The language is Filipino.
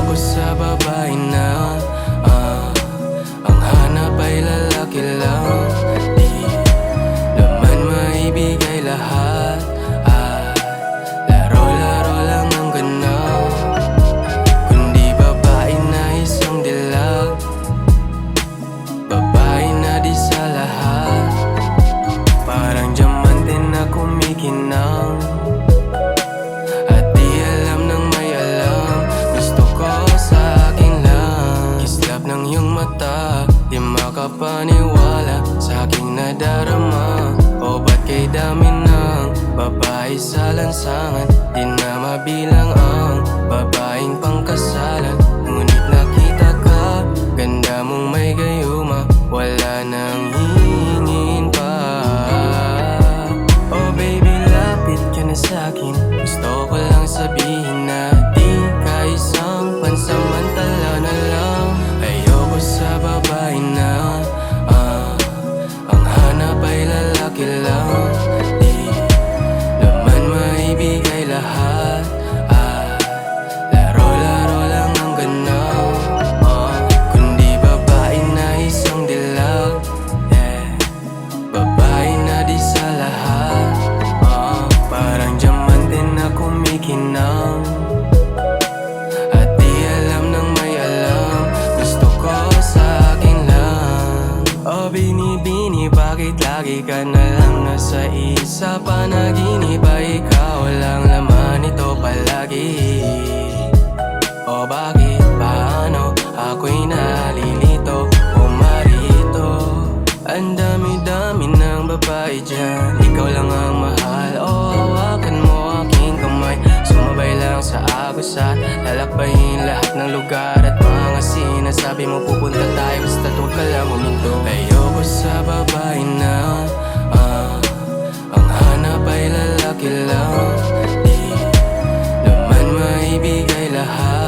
Ayoko sa babae na ang hanap ay lalaki lang. Di naman maibigay lahat, laro-laro lang ang ganap. Kundi babae na isang dilag, babae na di sa lahat. Parang diamante na kumikinang, at di alam ng may alam. Gusto ko sa akin lang. Kislap ng iyong mata, di makapaniwala sa aking nadarama. O ba't kay dami ng babae sa lansangan, di na mabilang ang babaeng pangkasalan. Ngunit nakita ka, ganda mong may gayuma, wala nang hihingin pa. Oh baby, lapit ka na sa'kin. Gusto ko lang sabihin na di ka isang pansamantala na lang. Ayoko sa babae na ang hanap ay lalaki lang. Di naman maibigay lahat, laro-laro lang ang ganap. Kundi babae na isang dilag, babae na di sa lahat. Parang diamante na kumikinang, at di alam ng may alam. Gusto ko sa akin lang. Oh binibini, bakit lagi ka na lang nasa isa? Panaginip ba ikaw lang laman ito palagi? O bakit, paano ako'y nalilito o marito? Ang dami-dami ng babae dyan, ikaw lang ang mahal. O hawakan mo aking kamay, sumabay lang sa agos at lalakbayin lahat ng lugar at mga sinasabi mo. Pupunta tayo basta't huwag ka lang huminto. Ayoko sa babae na ang hanap ay lalaki lang. Di naman maibigay lahat,